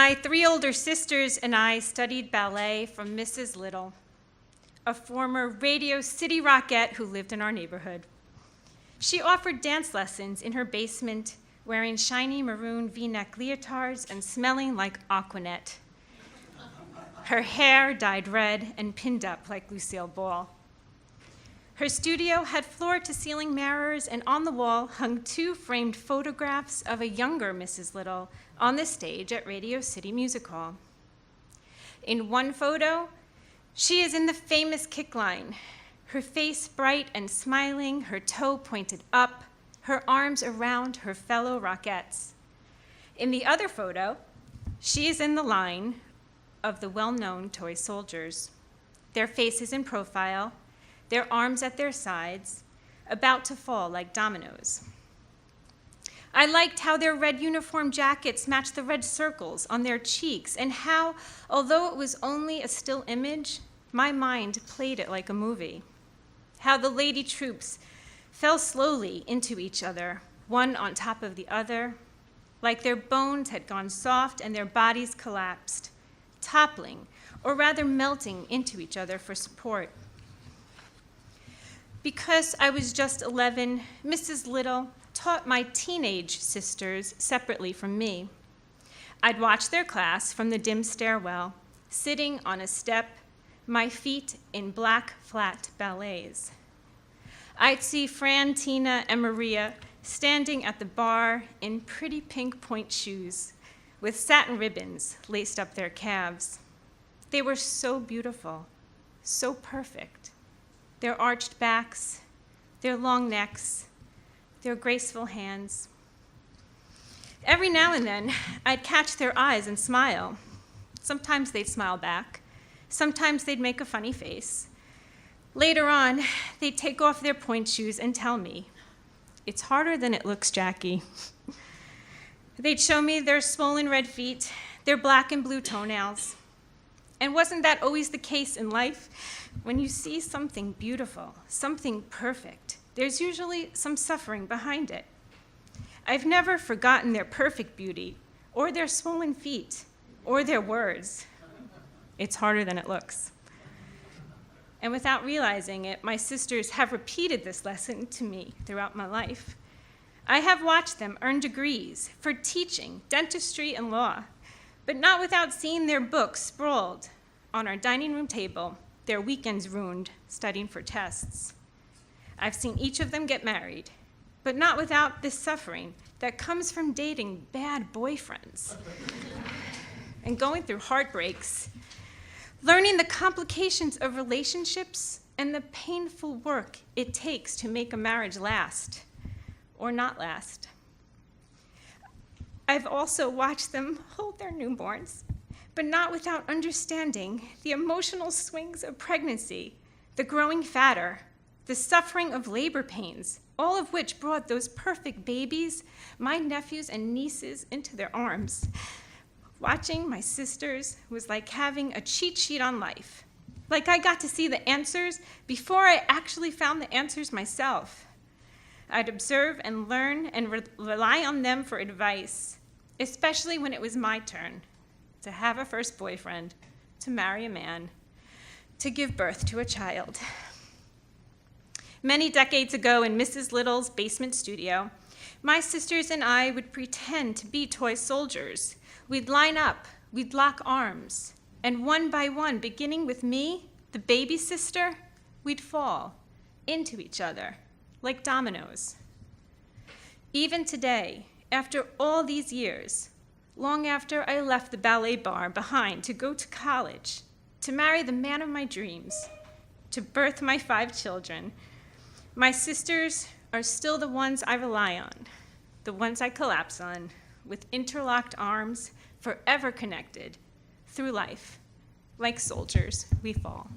My 3 older sisters and I studied ballet from Mrs. Little, a former Radio City Rockette who lived in our neighborhood. She offered dance lessons in her basement, wearing shiny maroon V-neck leotards and smelling like Aquanet. Her hair dyed red and pinned up like Lucille Ball. Her studio had floor-to-ceiling mirrors, and on the wall hung 2 framed photographs of a younger Mrs. Little on the stage at Radio City Music Hall. In one photo, she is in the famous kick line, her face bright and smiling, her toe pointed up, her arms around her fellow Rockettes. In the other photo, she is in the line of the well-known toy soldiers, their faces in profile, their arms at their sides, about to fall like dominoes. I liked how their red uniform jackets matched the red circles on their cheeks, and how, although it was only a still image, my mind played it like a movie. How the lady troops fell slowly into each other, one on top of the other, like their bones had gone soft and their bodies collapsed, toppling, or rather melting into each other for support. Because I was just 11, Mrs. Little taught my teenage sisters separately from me. I'd watch their class from the dim stairwell, sitting on a step, my feet in black flat ballets. I'd see Fran, Tina, and Maria standing at the bar in pretty pink point shoes with satin ribbons laced up their calves. They were so beautiful, so perfect. Their arched backs, their long necks, their graceful hands. Every now and then, I'd catch their eyes and smile. Sometimes they'd smile back. Sometimes they'd make a funny face. Later on, they'd take off their point shoes and tell me, "It's harder than it looks, Jackie." They'd show me their swollen red feet, their black and blue toenails. And wasn't that always the case in life? When you see something beautiful, something perfect, there's usually some suffering behind it. I've never forgotten their perfect beauty, or their swollen feet, or their words. It's harder than it looks. And without realizing it, my sisters have repeated this lesson to me throughout my life. I have watched them earn degrees for teaching, dentistry, and law, but not without seeing their books sprawled on our dining room table, their weekends ruined studying for tests. I've seen each of them get married, but not without this suffering that comes from dating bad boyfriends and going through heartbreaks, learning the complications of relationships and the painful work it takes to make a marriage last or not last. I've also watched them hold their newborns, but not without understanding the emotional swings of pregnancy, the growing fatter, the suffering of labor pains, all of which brought those perfect babies, my nephews and nieces, into their arms. Watching my sisters was like having a cheat sheet on life, like I got to see the answers before I actually found the answers myself. I'd observe and learn and rely on them for advice, especially when it was my turn to have a first boyfriend, to marry a man, to give birth to a child. Many decades ago in Mrs. Little's basement studio, my sisters and I would pretend to be toy soldiers. We'd line up, we'd lock arms, and one by one, beginning with me, the baby sister, we'd fall into each other like dominoes. Even today, after all these years, long after I left the ballet bar behind to go to college, to marry the man of my dreams, to birth my 5 children, my sisters are still the ones I rely on, the ones I collapse on, with interlocked arms, forever connected through life. Like soldiers, we fall.